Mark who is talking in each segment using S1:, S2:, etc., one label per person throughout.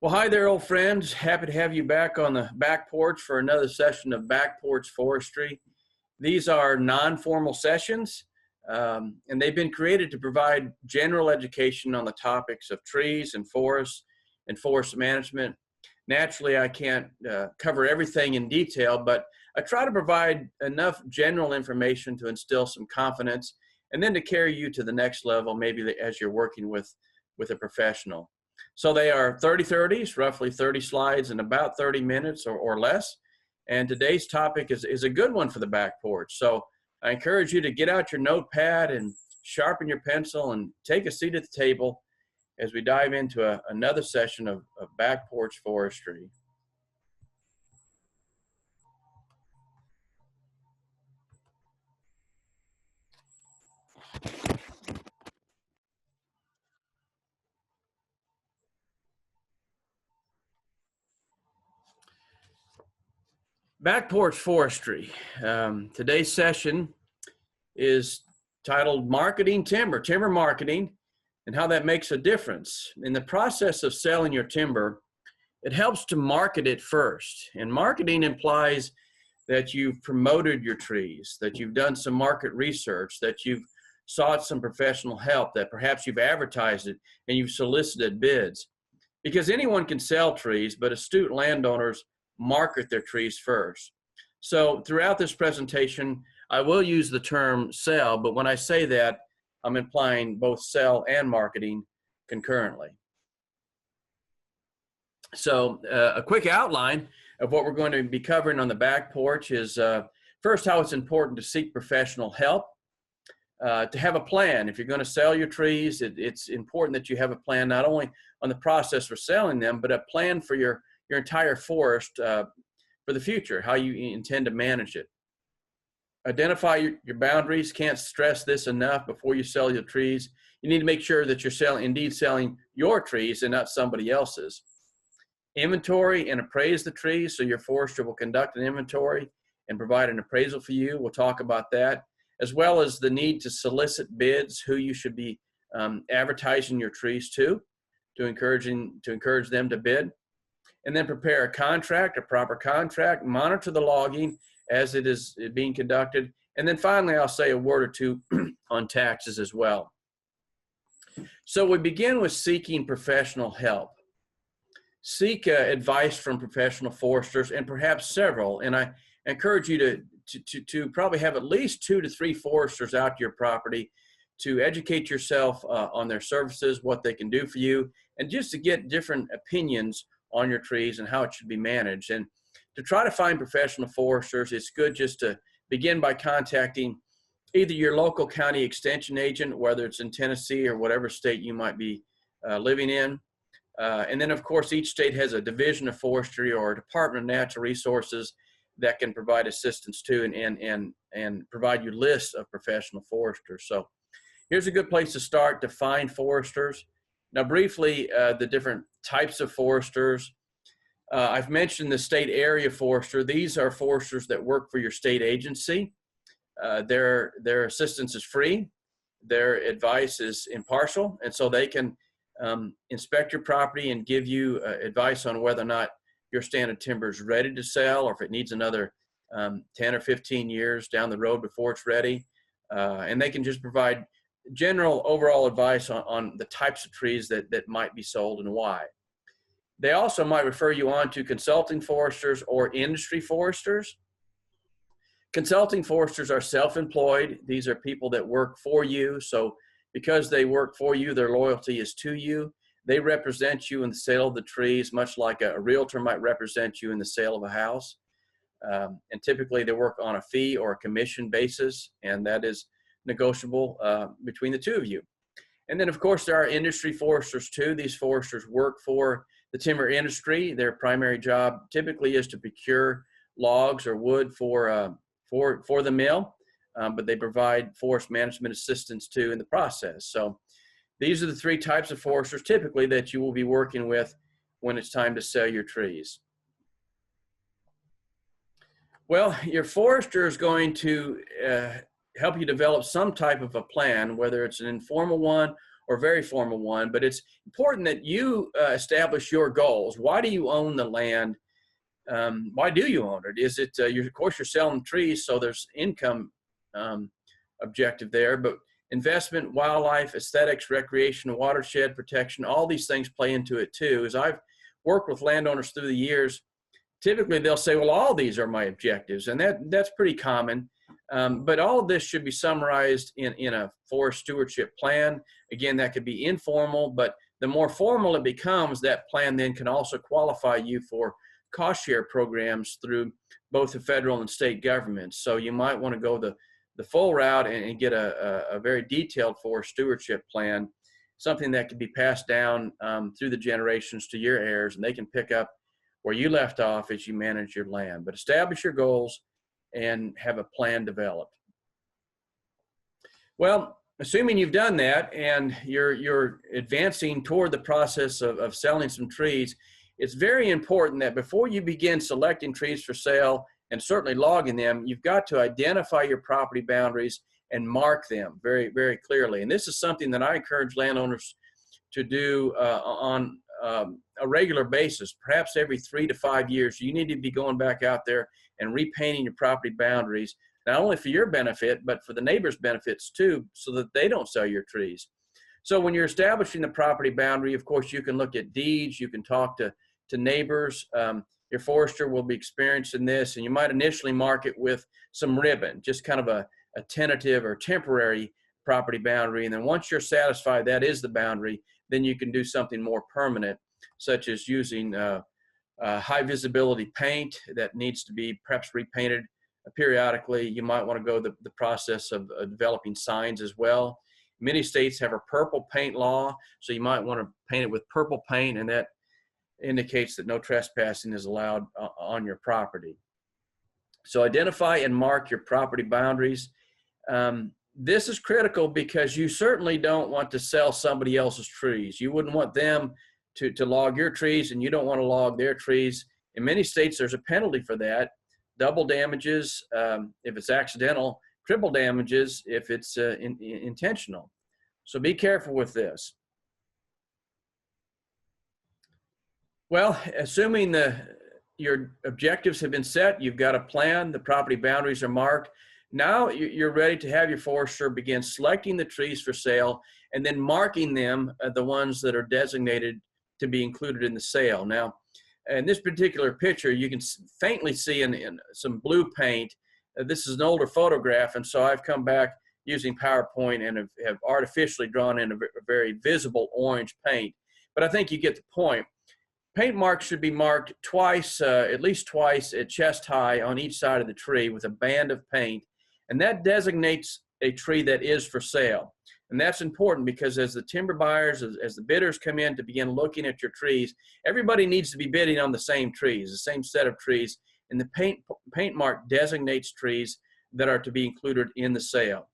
S1: Well, hi there, old friends. Happy to have you back on the back porch for another session of Back Porch Forestry. These are non-formal sessions, and they've been created to provide general education on the topics of trees and forests and forest management. Naturally, I can't cover everything in detail, but I try to provide enough general information to instill some confidence and then to carry you to the next level, maybe as you're working with a professional. So they are 30-30s, roughly 30 slides in about 30 minutes or less. And today's topic is a good one for the back porch. So I encourage you to get out your notepad and sharpen your pencil and take a seat at the table as we dive into another session of back porch forestry. Back porch forestry. Today's session is titled Marketing Timber, Timber Marketing, and how that makes a difference. In the process of selling your timber, it helps to market it first. And marketing implies that you've promoted your trees, that you've done some market research, that you've sought some professional help, that perhaps you've advertised it and you've solicited bids. Because anyone can sell trees, but astute landowners market their trees first. So throughout this presentation, I will use the term sell, but when I say that, I'm implying both sell and marketing concurrently. So a quick outline of what we're going to be covering on the back porch is first, how it's important to seek professional help, to have a plan. If you're going to sell your trees, it's important that you have a plan, not only on the process for selling them, but a plan for your entire forest for the future, how you intend to manage it. Identify your boundaries. Can't stress this enough before you sell your trees. You need to make sure that you're indeed selling your trees and not somebody else's. Inventory and appraise the trees, so your forester will conduct an inventory and provide an appraisal for you. We'll talk about that, as well as the need to solicit bids, who you should be advertising your trees to encourage them to bid. And then prepare a contract, a proper contract, monitor the logging as it is being conducted. And then finally, I'll say a word or two on taxes as well. So we begin with seeking professional help. Seek advice from professional foresters, and perhaps several. And I encourage you to probably have at least 2 to 3 foresters out to your property to educate yourself on their services, what they can do for you, and just to get different opinions on your trees and how it should be managed. And to try to find professional foresters, it's good just to begin by contacting either your local county extension agent, whether it's in Tennessee or whatever state you might be living in. And then, of course, each state has a division of forestry or a Department of Natural Resources that can provide assistance to and provide you lists of professional foresters. So here's a good place to start to find foresters. Now, briefly, the different types of foresters. I've mentioned the state area forester. These are foresters that work for your state agency. Their assistance is free. Their advice is impartial, and so they can inspect your property and give you advice on whether or not your standard timber is ready to sell, or if it needs another 10 or 15 years down the road before it's ready. And they can just provide general overall advice on the types of trees that might be sold and why. They also might refer you on to consulting foresters or industry foresters. Consulting foresters are self-employed. These are people that work for you. So because they work for you, their loyalty is to you. They represent you in the sale of the trees, much like a realtor might represent you in the sale of a house. And typically they work on a fee or a commission basis, and that is negotiable between the two of you. And then, of course, there are industry foresters too. These foresters work for the timber industry. Their primary job typically is to procure logs or wood for the mill, but they provide forest management assistance too in the process. So these are the 3 types of foresters typically that you will be working with when it's time to sell your trees. Well, your forester is going to help you develop some type of a plan, whether it's an informal one or very formal one, but it's important that you establish your goals. Why do you own the land? Why do you own it? Is it, of course, you're selling trees, so there's income objective there, but investment, wildlife, aesthetics, recreation, watershed protection, all these things play into it too. As I've worked with landowners through the years, typically they'll say, well, all these are my objectives, and that's pretty common. But all of this should be summarized in a forest stewardship plan. Again, that could be informal, but the more formal it becomes, that plan then can also qualify you for cost share programs through both the federal and state governments. So you might want to go the full route and get a very detailed forest stewardship plan, something that can be passed down through the generations to your heirs, and they can pick up where you left off as you manage your land. But establish your goals and have a plan developed. Well, assuming you've done that and you're advancing toward the process of selling some trees, it's very important that before you begin selecting trees for sale and certainly logging them, you've got to identify your property boundaries and mark them very, very clearly. And this is something that I encourage landowners to do on a regular basis. Perhaps every 3 to 5 years, you need to be going back out there and repainting your property boundaries, not only for your benefit, but for the neighbors' benefits too, so that they don't sell your trees. So when you're establishing the property boundary, of course, you can look at deeds, you can talk to neighbors. Your forester will be experienced in this, and you might initially mark it with some ribbon, just kind of a tentative or temporary property boundary. And then once you're satisfied that is the boundary, then you can do something more permanent, such as using high visibility paint that needs to be perhaps repainted periodically. You might want to go the process of developing signs as well. Many states have a purple paint law, so you might want to paint it with purple paint, and that indicates that no trespassing is allowed on your property. So identify and mark your property boundaries. This is critical because you certainly don't want to sell somebody else's trees. You wouldn't want them to log your trees, and you don't want to log their trees. In many states, there's a penalty for that. Double damages if it's accidental, triple damages if it's intentional. So be careful with this. Well, assuming your objectives have been set, you've got a plan, the property boundaries are marked. Now you're ready to have your forester begin selecting the trees for sale and then marking them, the ones that are designated to be included in the sale. Now, in this particular picture, you can faintly see in some blue paint. This is an older photograph, and so I've come back using PowerPoint and have artificially drawn in a very visible orange paint. But I think you get the point. Paint marks should be marked twice, at least twice at chest high on each side of the tree with a band of paint, and that designates a tree that is for sale. And that's important because as the timber buyers, as the bidders come in to begin looking at your trees, everybody needs to be bidding on the same trees, the same set of trees, and the paint mark designates trees that are to be included in the sale.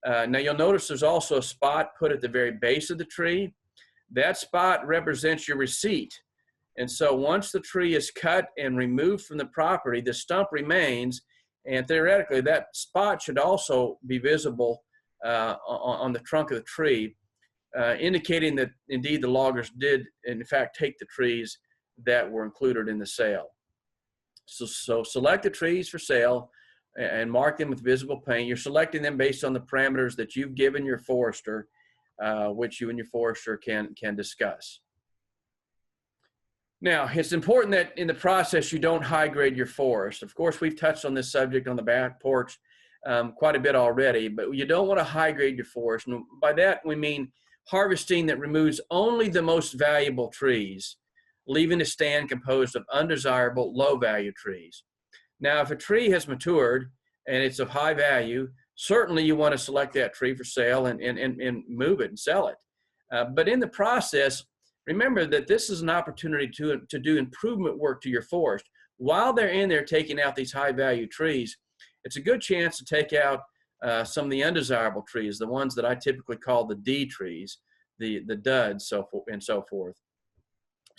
S1: Now you'll notice there's also a spot put at the very base of the tree. That spot represents your receipt. And so once the tree is cut and removed from the property, the stump remains, and theoretically that spot should also be visible on the trunk of the tree, indicating that indeed the loggers did in fact take the trees that were included in the sale. So select the trees for sale and mark them with visible paint. You're selecting them based on the parameters that you've given your forester, which you and your forester can discuss. Now, it's important that in the process you don't high grade your forest. Of course, we've touched on this subject on the back porch quite a bit already, but you don't want to high grade your forest. And by that, we mean harvesting that removes only the most valuable trees, leaving a stand composed of undesirable, low value trees. Now, if a tree has matured and it's of high value, certainly you want to select that tree for sale and move it and sell it. But in the process, remember that this is an opportunity to do improvement work to your forest. While they're in there taking out these high value trees, it's a good chance to take out some of the undesirable trees, the ones that I typically call the D trees, the duds, and so forth.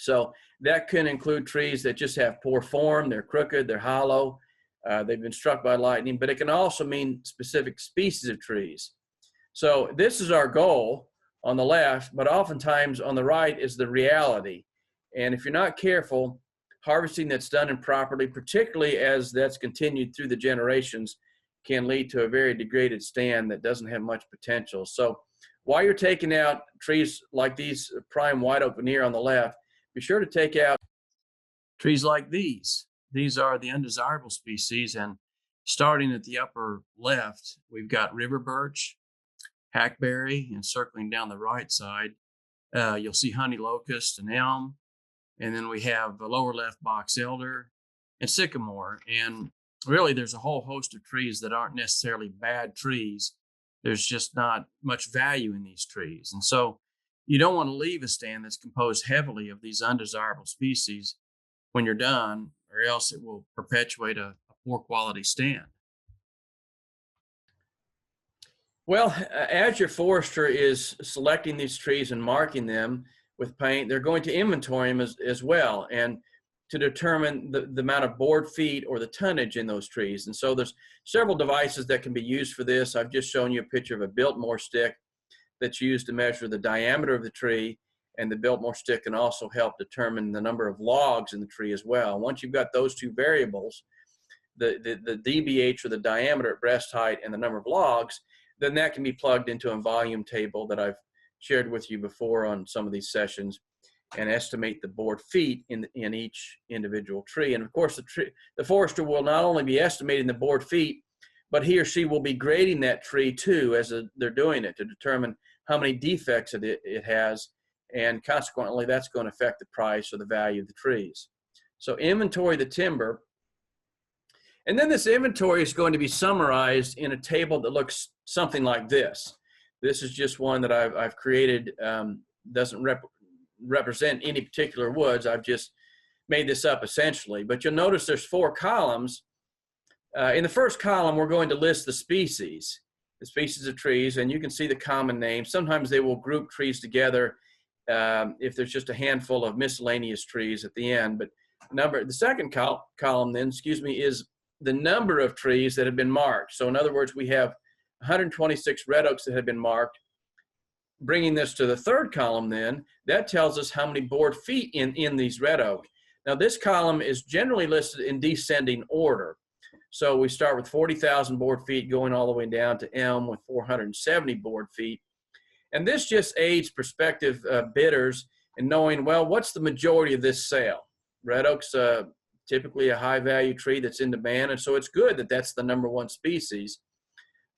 S1: So that can include trees that just have poor form, they're crooked, they're hollow, they've been struck by lightning, but it can also mean specific species of trees. So this is our goal. on the left, but oftentimes on the right is the reality. And if you're not careful, harvesting that's done improperly, particularly as that's continued through the generations, can lead to a very degraded stand that doesn't have much potential. So while you're taking out trees like these prime white oak veneer on the left, be sure to take out trees like these. These are the undesirable species, and starting at the upper left, we've got river birch, hackberry, and circling down the right side, you'll see honey locust and elm. And then we have the lower left box elder and sycamore. And really, there's a whole host of trees that aren't necessarily bad trees. There's just not much value in these trees. And so you don't want to leave a stand that's composed heavily of these undesirable species when you're done, or else it will perpetuate a poor quality stand. Well, as your forester is selecting these trees and marking them with paint, they're going to inventory them as well, and to determine the amount of board feet or the tonnage in those trees. And so there's several devices that can be used for this. I've just shown you a picture of a Biltmore stick that's used to measure the diameter of the tree, and the Biltmore stick can also help determine the number of logs in the tree as well. Once you've got those two variables, the DBH, or the diameter at breast height, and the number of logs, then that can be plugged into a volume table that I've shared with you before on some of these sessions, and estimate the board feet in each individual tree. And of course, the forester will not only be estimating the board feet, but he or she will be grading that tree too as they're doing it, to determine how many defects it has, and consequently that's going to affect the price or the value of the trees. So inventory the timber, and then this inventory is going to be summarized in a table that looks something like this. This is just one that I've created. Doesn't represent any particular woods. I've just made this up essentially. But you'll notice there's 4 columns. In the first column, we're going to list the species of trees, and you can see the common names. Sometimes they will group trees together if there's just a handful of miscellaneous trees at the end. But the second column then, is the number of trees that have been marked. So in other words, we have 126 red oaks that have been marked. Bringing this to the third column then, that tells us how many board feet in these red oak. Now this column is generally listed in descending order. So we start with 40,000 board feet going all the way down to elm with 470 board feet. And this just aids prospective bidders in knowing, well, what's the majority of this sale? Red oak's typically a high value tree that's in demand, and so it's good that that's the #1 species.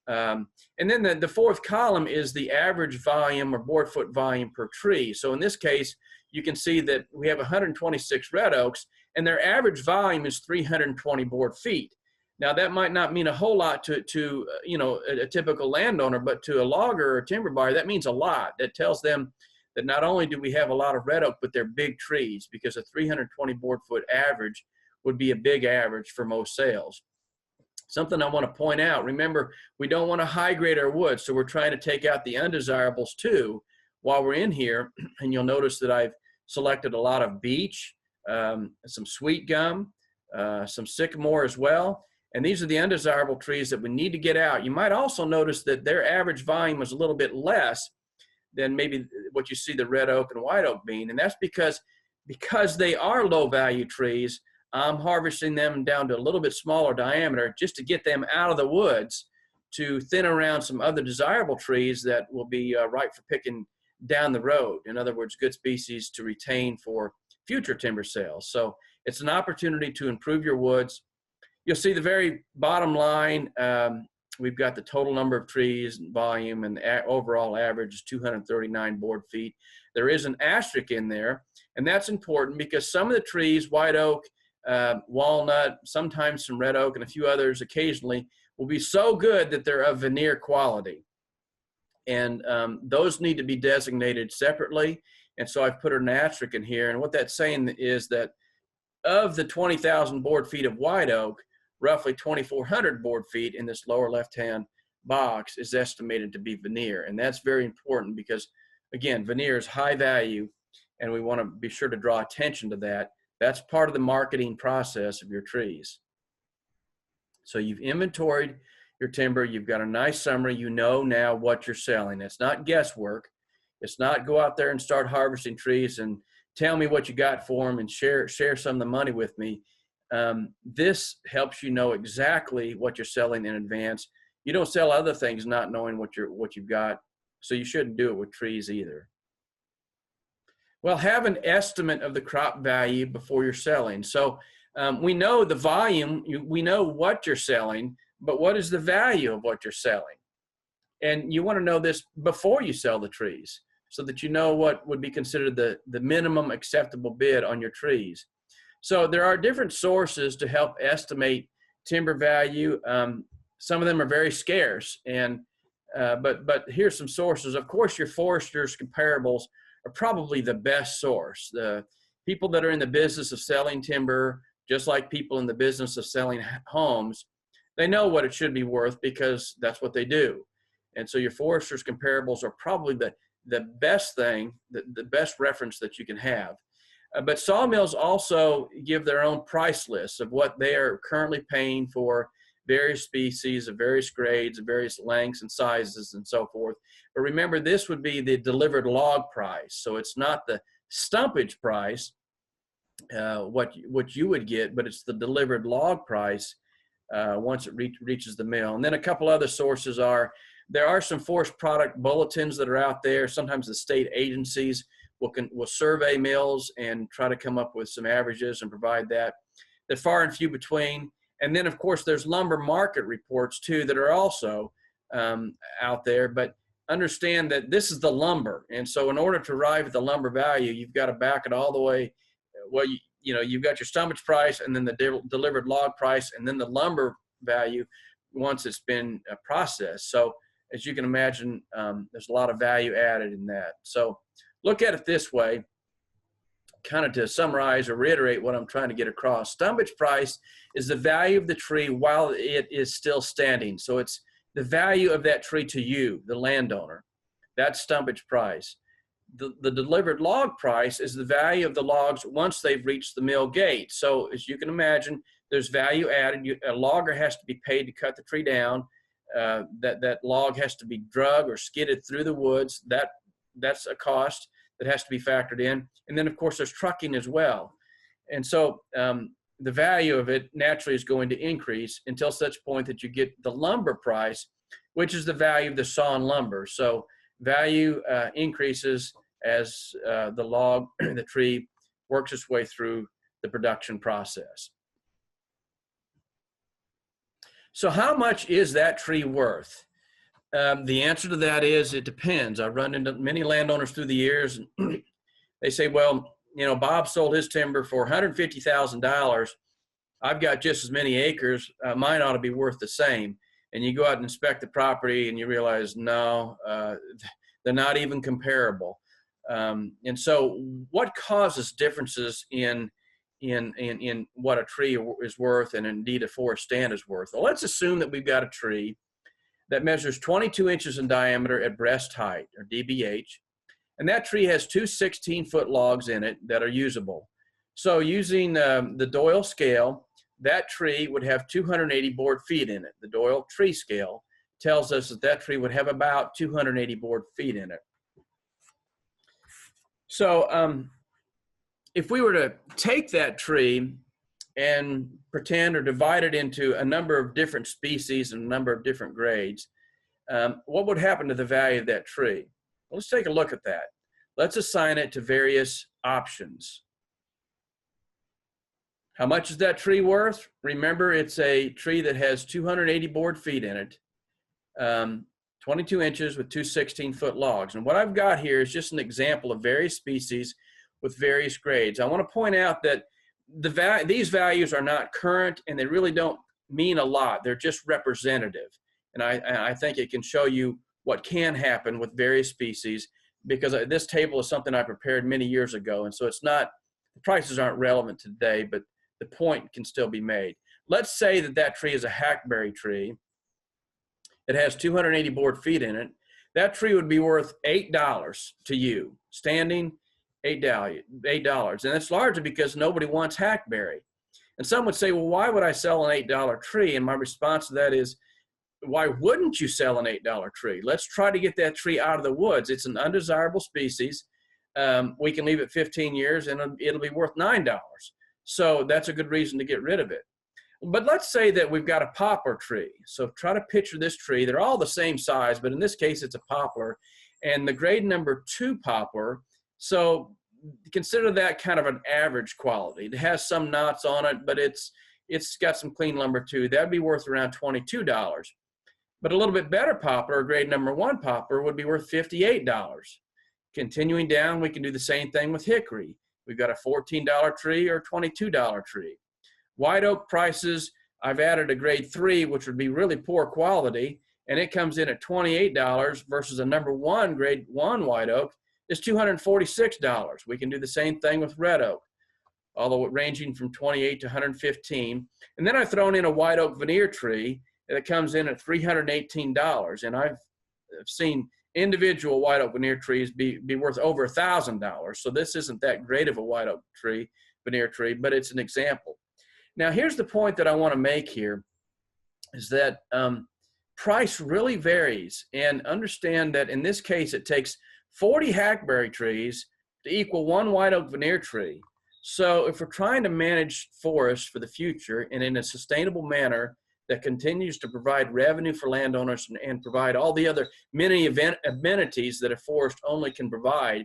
S1: And then the fourth column is the average volume or board foot volume per tree. So in this case, you can see that we have 126 red oaks, and their average volume is 320 board feet. Now that might not mean a whole lot to a typical landowner, but to a logger or timber buyer, that means a lot. That tells them that not only do we have a lot of red oak, but they're big trees, because a 320 board foot average would be a big average for most sales. Something I want to point out, remember, we don't want to high grade our wood, so we're trying to take out the undesirables too while we're in here. And you'll notice that I've selected a lot of beech, some sweet gum, some sycamore as well. And these are the undesirable trees that we need to get out. You might also notice that their average volume is a little bit less than maybe what you see the red oak and white oak being. And that's because they are low value trees. I'm harvesting them down to a little bit smaller diameter just to get them out of the woods, to thin around some other desirable trees that will be ripe for picking down the road. In other words, good species to retain for future timber sales. So it's an opportunity to improve your woods. You'll see the very bottom line. We've got the total number of trees and volume, and the overall average is 239 board feet. There is an asterisk in there, and that's important because some of the trees, white oak, walnut, sometimes some red oak, and a few others occasionally, will be so good that they're of veneer quality. And those need to be designated separately. And so I've put an asterisk in here. And what that's saying is that of the 20,000 board feet of white oak, roughly 2,400 board feet in this lower left-hand box is estimated to be veneer. And that's very important because, again, veneer is high value, and we want to be sure to draw attention to that. That's part of the marketing process of your trees. So you've inventoried your timber. You've got a nice summary. You know now what you're selling. It's not guesswork. It's not go out there and start harvesting trees and tell me what you got for them and share some of the money with me. This helps you know exactly what you're selling in advance. You don't sell other things not knowing what you've got, so you shouldn't do it with trees either. Well, have an estimate of the crop value before you're selling. So we know the volume, we know what you're selling, but what is the value of what you're selling? And you want to know this before you sell the trees so that you know what would be considered the minimum acceptable bid on your trees. So there are different sources to help estimate timber value. Some of them are very scarce, and but here's some sources. Of course, your foresters' comparables are probably the best source. The people that are in the business of selling timber, just like people in the business of selling homes, they know what it should be worth because that's what they do. And so your foresters' comparables are probably the best thing, the best reference that you can have. But sawmills also give their own price lists of what they are currently paying for various species of various grades, of various lengths and sizes and so forth. But remember, this would be the delivered log price. So it's not the stumpage price, what you would get, but it's the delivered log price once it reaches the mill. And then a couple other sources there are some forest product bulletins that are out there. Sometimes the state agencies will survey mills and try to come up with some averages and provide that. They're far and few between. And then, of course, there's lumber market reports, too, that are also out there. But understand that this is the lumber. And so in order to arrive at the lumber value, you've got to back it all the way. Well, you've got your stumpage price and then the delivered log price and then the lumber value once it's been processed. So as you can imagine, there's a lot of value added in that. So look at it this way, kind of to summarize or reiterate what I'm trying to get across. Stumpage price is the value of the tree while it is still standing. So it's the value of that tree to you, the landowner. That's stumpage price. The delivered log price is the value of the logs once they've reached the mill gate. So as you can imagine, there's value added. A logger has to be paid to cut the tree down. That log has to be drug or skidded through the woods. That's a cost that has to be factored in. And then, of course, there's trucking as well. And so the value of it naturally is going to increase until such point that you get the lumber price, which is the value of the sawn lumber. So value increases as the tree works its way through the production process. So how much is that tree worth? The answer to that is it depends. I've run into many landowners through the years, and they say, well, Bob sold his timber for $150,000. I've got just as many acres. Mine ought to be worth the same. And you go out and inspect the property and you realize, no, they're not even comparable. And so what causes differences in what a tree is worth and indeed a forest stand is worth? Well, let's assume that we've got a tree that measures 22 inches in diameter at breast height, or DBH, and that tree has two 16-foot logs in it that are usable. So using the Doyle scale, that tree would have 280 board feet in it. The Doyle tree scale tells us that tree would have about 280 board feet in it. So if we were to take that tree and pretend or divide it into a number of different species and a number of different grades, what would happen to the value of that tree? Well, let's take a look at that. Let's assign it to various options. How much is that tree worth? Remember, it's a tree that has 280 board feet in it, 22 inches with two 16-foot logs. And what I've got here is just an example of various species with various grades. I want to point out that these values are not current and they really don't mean a lot. They're just representative. And I think it can show you what can happen with various species, because this table is something I prepared many years ago. And so the prices aren't relevant today, but the point can still be made. Let's say that tree is a hackberry tree. It has 280 board feet in it. That tree would be worth $8 to you, standing $8. And that's largely because nobody wants hackberry. And some would say, well, why would I sell an $8 tree? And my response to that is, why wouldn't you sell an $8 tree? Let's try to get that tree out of the woods. It's an undesirable species. We can leave it 15 years and it'll be worth $9. So that's a good reason to get rid of it. But let's say that we've got a poplar tree. So try to picture this tree. They're all the same size, but in this case, it's a poplar. And the grade number 2 poplar, so consider that kind of an average quality. It has some knots on it, but it's got some clean lumber too. That'd be worth around $22. But a little bit better poplar, grade number 1 poplar, would be worth $58. Continuing down, we can do the same thing with hickory. We've got a $14 tree or $22 tree. White oak prices, I've added a grade 3, which would be really poor quality, and it comes in at $28 versus a number 1 grade 1 white oak is $246. We can do the same thing with red oak, although ranging from $28 to $115. And then I've thrown in a white oak veneer tree that comes in at $318. And I've seen individual white oak veneer trees be worth over $1,000. So this isn't that great of a white oak tree, veneer tree, but it's an example. Now, here's the point that I want to make here is that price really varies, and understand that in this case, it takes 40 hackberry trees to equal 1 white oak veneer tree. So if we're trying to manage forests for the future and in a sustainable manner that continues to provide revenue for landowners and provide all the other many amenities that a forest only can provide,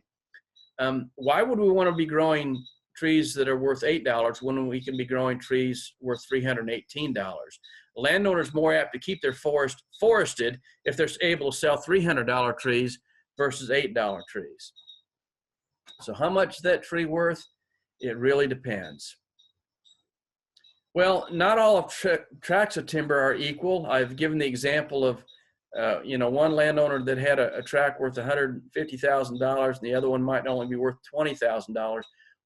S1: why would we want to be growing trees that are worth $8 when we can be growing trees worth $318? Landowners more apt to keep their forest forested if they're able to sell $300 trees versus $8 trees. So how much is that tree worth? It really depends. Well, not all tracts of timber are equal. I've given the example of one landowner that had a tract worth $150,000 and the other one might only be worth $20,000.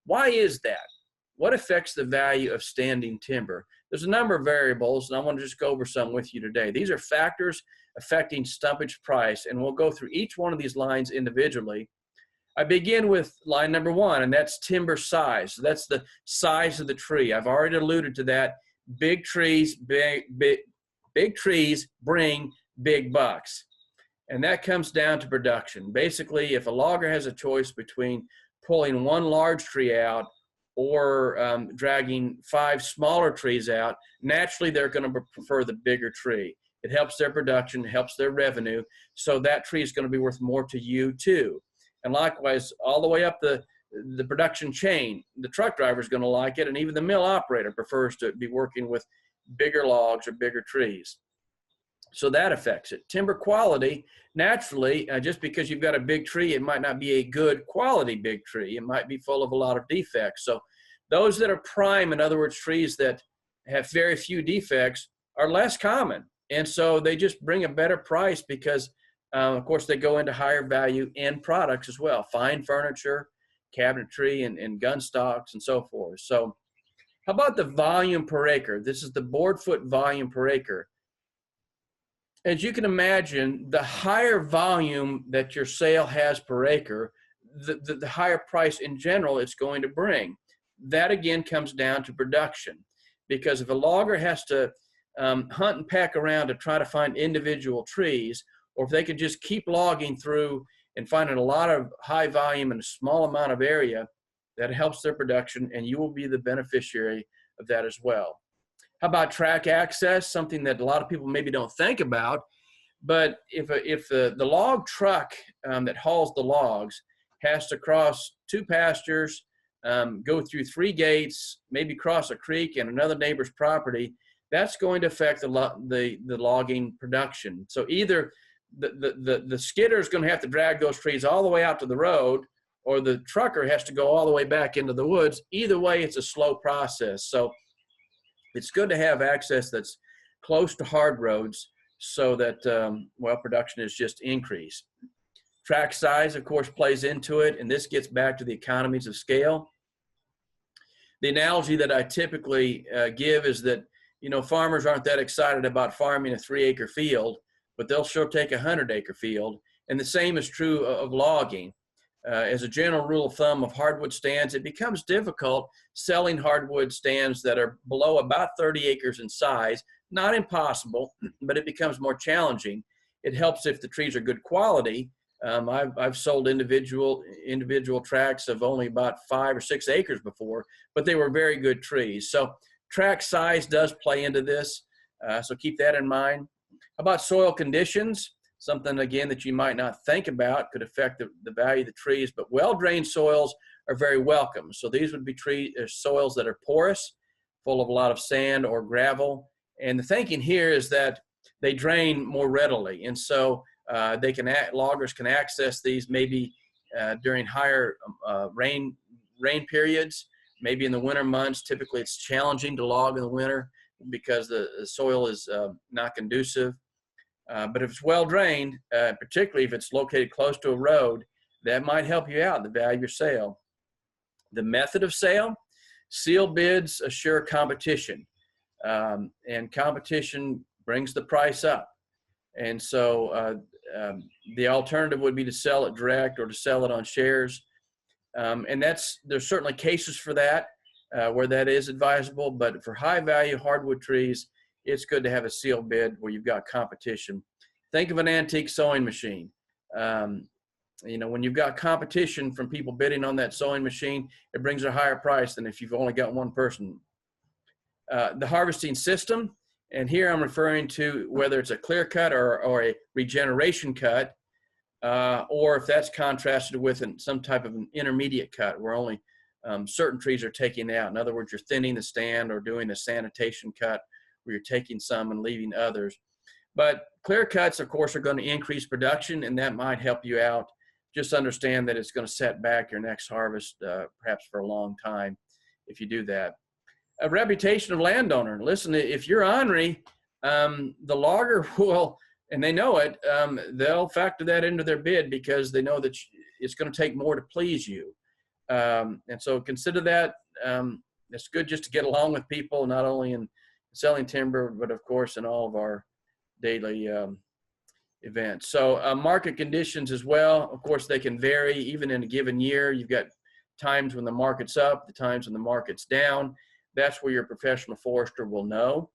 S1: Why is that? What affects the value of standing timber? There's a number of variables, and I want to just go over some with you today. These are factors affecting stumpage price, and we'll go through each one of these lines individually. I begin with line number 1, and that's timber size. So that's the size of the tree. I've already alluded to that. Big trees, big trees bring big bucks, and that comes down to production. Basically, if a logger has a choice between pulling 1 large tree out or dragging 5 smaller trees out, naturally they're going to prefer the bigger tree. It helps their production, helps their revenue, so that tree is going to be worth more to you too. And likewise, all the way up the production chain, the truck driver is going to like it, and even the mill operator prefers to be working with bigger logs or bigger trees. So that affects it. Timber quality, naturally, just because you've got a big tree, it might not be a good quality big tree. It might be full of a lot of defects. So those that are prime, in other words, trees that have very few defects, are less common. And so they just bring a better price because, of course, they go into higher value end products as well. Fine furniture, cabinetry, and gun stocks, and so forth. So how about the volume per acre? This is the board foot volume per acre. As you can imagine, the higher volume that your sale has per acre, the higher price in general it's going to bring. That again comes down to production, because if a logger has to hunt and peck around to try to find individual trees, or if they could just keep logging through and finding a lot of high volume in a small amount of area, that helps their production, and you will be the beneficiary of that as well. How about track access? Something that a lot of people maybe don't think about, but if the log truck that hauls the logs has to cross 2 pastures, go through 3 gates, maybe cross a creek and another neighbor's property, that's going to affect the logging production. So either the skidder is going to have to drag those trees all the way out to the road, or the trucker has to go all the way back into the woods. Either way, it's a slow process. So it's good to have access that's close to hard roads so that, production is just increased. Tract size, of course, plays into it, and this gets back to the economies of scale. The analogy that I typically give is that, farmers aren't that excited about farming a 3-acre field, but they'll sure take a 100-acre field. And the same is true of logging. As a general rule of thumb of hardwood stands, it becomes difficult selling hardwood stands that are below about 30 acres in size, not impossible, but it becomes more challenging. It helps if the trees are good quality. I've sold individual tracts of only about 5 or 6 acres before, but they were very good trees. So tract size does play into this, so keep that in mind. How about soil conditions? Something, again, that you might not think about could affect the value of the trees, but well-drained soils are very welcome. So these would be soils that are porous, full of a lot of sand or gravel. And the thinking here is that they drain more readily. And so loggers can access these maybe during higher rain periods, maybe in the winter months. Typically it's challenging to log in the winter because the soil is not conducive. But if it's well drained, particularly if it's located close to a road, that might help you out in the value of your sale. The method of sale: sealed bids assure competition, and competition brings the price up. And so the alternative would be to sell it direct or to sell it on shares. And there's certainly cases for that where that is advisable, but for high value hardwood trees, it's good to have a sealed bid where you've got competition. Think of an antique sewing machine. When you've got competition from people bidding on that sewing machine, it brings a higher price than if you've only got one person. The harvesting system, and here I'm referring to whether it's a clear cut or a regeneration cut, or if that's contrasted with some type of an intermediate cut where only certain trees are taken out. In other words, you're thinning the stand or doing a sanitation cut where you're taking some and leaving others. But clear cuts, of course, are going to increase production, and that might help you out. Just understand that it's going to set back your next harvest perhaps for a long time if you do that. A reputation of landowner. Listen, if you're ornery, the logger will, and they know it, they'll factor that into their bid because they know that it's going to take more to please you. And so consider that. It's good just to get along with people, not only in selling timber, but of course in all of our daily events. So market conditions as well, of course, they can vary even in a given year. You've got times when the market's up, the times when the market's down. That's where your professional forester will know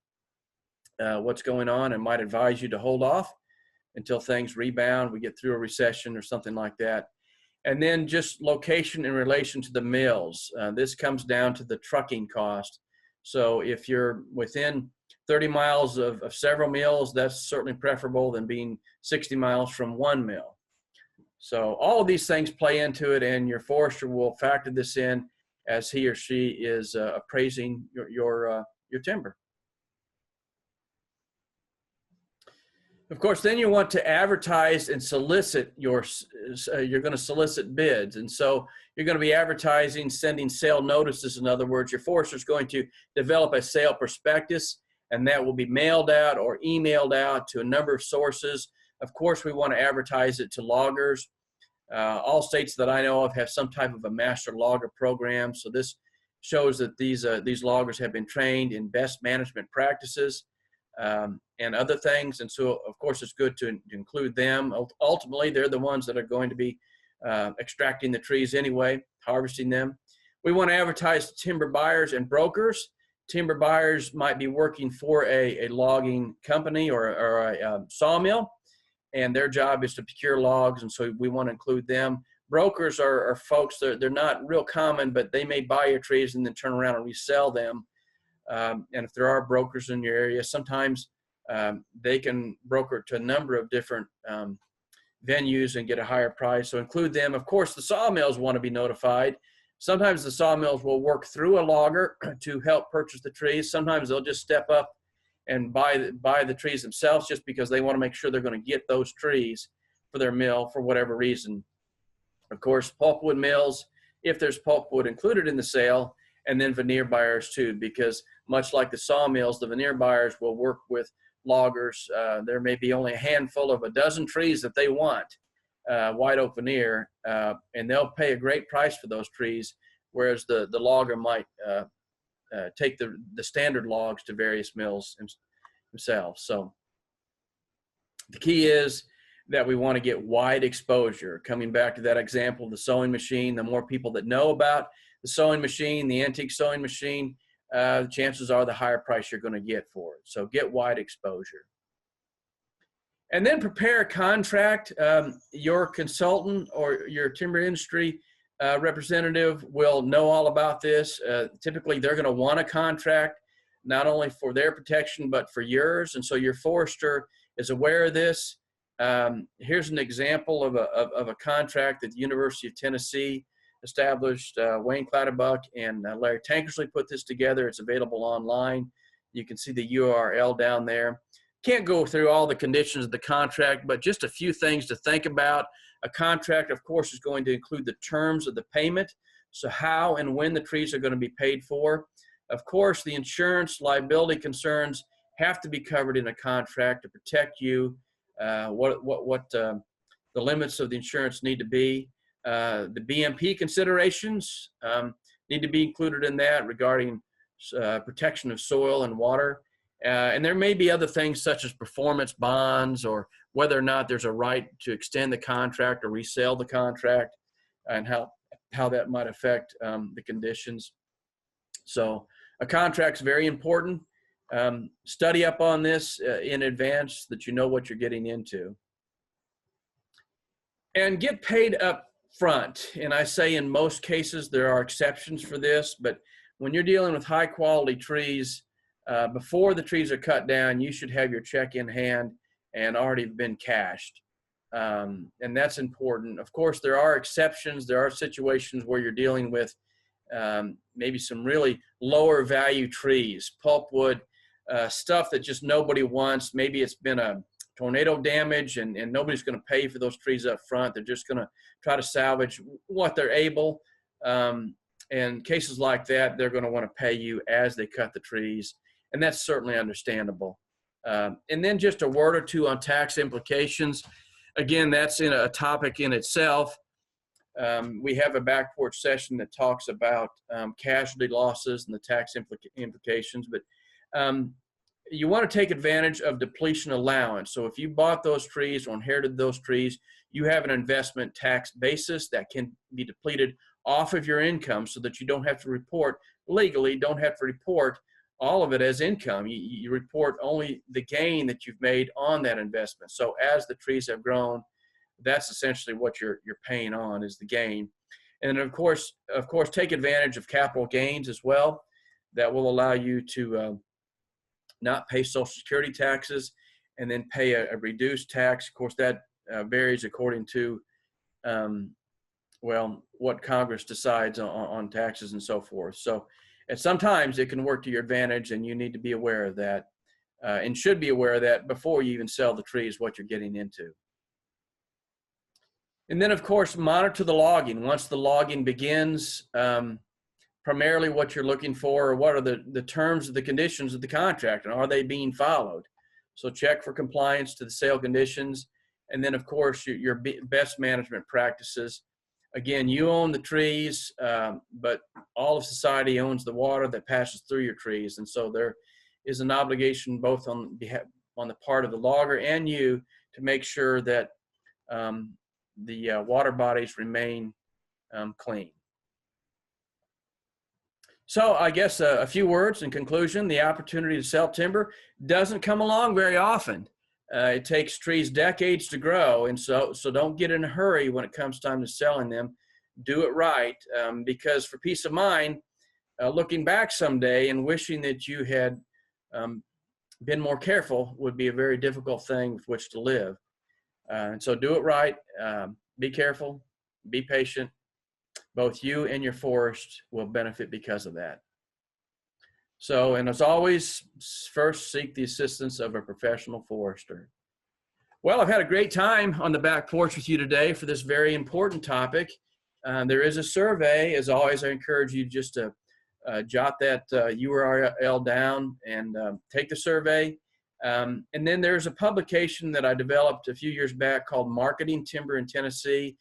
S1: what's going on and might advise you to hold off until things rebound, we get through a recession or something like that. And then just location in relation to the mills. This comes down to the trucking cost. So if you're within 30 miles of several mills, that's certainly preferable than being 60 miles from one mill. So all of these things play into it, and your forester will factor this in as he or she is appraising your timber. Of course, then you want to advertise and solicit you're going to solicit bids. And so you're going to be advertising, sending sale notices. In other words, your forester is going to develop a sale prospectus, and that will be mailed out or emailed out to a number of sources. Of course, we want to advertise it to loggers. All states that I know of have some type of a master logger program. So this shows that these loggers have been trained in best management practices and other things. And so, of course, it's good to include them. Ultimately, they're the ones that are going to be extracting the trees anyway, harvesting them. We want to advertise to timber buyers and brokers. Timber buyers might be working for a logging company or a sawmill, and their job is to procure logs, and so we want to include them. Brokers are folks, they're not real common, but they may buy your trees and then turn around and resell them. And if there are brokers in your area, sometimes they can broker to a number of different venues and get a higher price, so include them. Of course, the sawmills want to be notified. Sometimes the sawmills will work through a logger to help purchase the trees. Sometimes they'll just step up and buy the trees themselves just because they want to make sure they're going to get those trees for their mill for whatever reason. Of course, pulpwood mills, if there's pulpwood included in the sale, and then veneer buyers too, because much like the sawmills, the veneer buyers will work with loggers. There may be only a handful of a dozen trees that they want, white oak veneer, and they'll pay a great price for those trees, whereas the logger might take the standard logs to various mills themselves. So the key is that we want to get wide exposure. Coming back to that example of the sewing machine, the more people that know about the sewing machine, the antique sewing machine, chances are the higher price you're going to get for it. So get wide exposure. And then prepare a contract. Your consultant or your timber industry representative will know all about this. Typically, they're going to want a contract, not only for their protection, but for yours. And so your forester is aware of this. Here's an example of a contract that the University of Tennessee established. Wayne Clatterbuck and Larry Tankersley put this together. It's available online. You can see the URL down there. Can't go through all the conditions of the contract, but just a few things to think about. A contract, of course, is going to include the terms of the payment. So how and when the trees are going to be paid for. Of course, the insurance liability concerns have to be covered in a contract to protect you. What the limits of the insurance need to be. The BMP considerations need to be included in that regarding protection of soil and water. And there may be other things such as performance bonds or whether or not there's a right to extend the contract or resell the contract and how that might affect the conditions. So a contract's very important. Study up on this in advance so that you know what you're getting into. And get paid up front. And I say in most cases there are exceptions for this, but when you're dealing with high quality trees, before the trees are cut down, you should have your check in hand and already been cashed. And that's important. Of course, there are exceptions. There are situations where you're dealing with maybe some really lower value trees, pulpwood, stuff that just nobody wants. Maybe it's been a tornado damage and nobody's going to pay for those trees up front. They're just going to try to salvage what they're able. And cases like that, they're going to want to pay you as they cut the trees. And that's certainly understandable. And then just a word or two on tax implications. Again, that's in a topic in itself. We have a back porch session that talks about casualty losses and the tax implications, but you want to take advantage of depletion allowance. So if you bought those trees or inherited those trees, you have an investment tax basis that can be depleted off of your income so that you don't have to report, legally don't have to report all of it as income. You report only the gain that you've made on that investment. So as the trees have grown, that's essentially what you're paying on is the gain. And of course, take advantage of capital gains as well. That will allow you to not pay Social Security taxes and then pay a reduced tax. Of course, that varies according to, what Congress decides on taxes and so forth. So, and sometimes it can work to your advantage, and you need to be aware of that and should be aware of that before you even sell the trees, what you're getting into. And then, of course, monitor the logging. Once the logging begins, primarily what you're looking for are what are the terms of the conditions of the contract, and are they being followed? So check for compliance to the sale conditions. And then, of course, your best management practices. Again, you own the trees, but all of society owns the water that passes through your trees. And so there is an obligation both on the part of the logger and you to make sure that the water bodies remain clean. So I guess a few words in conclusion. The opportunity to sell timber doesn't come along very often. It takes trees decades to grow, and so don't get in a hurry when it comes time to selling them. Do it right, because for peace of mind, looking back someday and wishing that you had been more careful would be a very difficult thing with which to live. And so do it right, be careful, be patient. Both you and your forest will benefit because of that. So, and as always, first seek the assistance of a professional forester. Well, I've had a great time on the back porch with you today for this very important topic. There is a survey. As always, I encourage you just to jot that URL down and take the survey. And then there's a publication that I developed a few years back called Marketing Timber in Tennessee.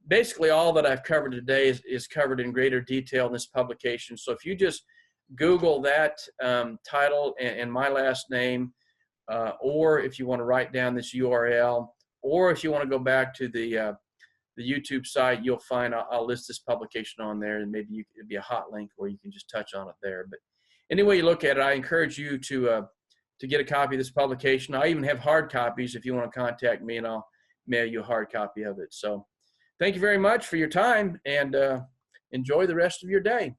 S1: Basically, all that I've covered today is covered in greater detail in this publication. So if you just Google that title and my last name, or if you want to write down this URL, or if you want to go back to the YouTube site, you'll find I'll list this publication on there, and maybe it'd be a hot link where you can just touch on it there. But any way you look at it, I encourage you to get a copy of this publication. I even have hard copies if you want to contact me, and I'll mail you a hard copy of it. So thank you very much for your time, and enjoy the rest of your day.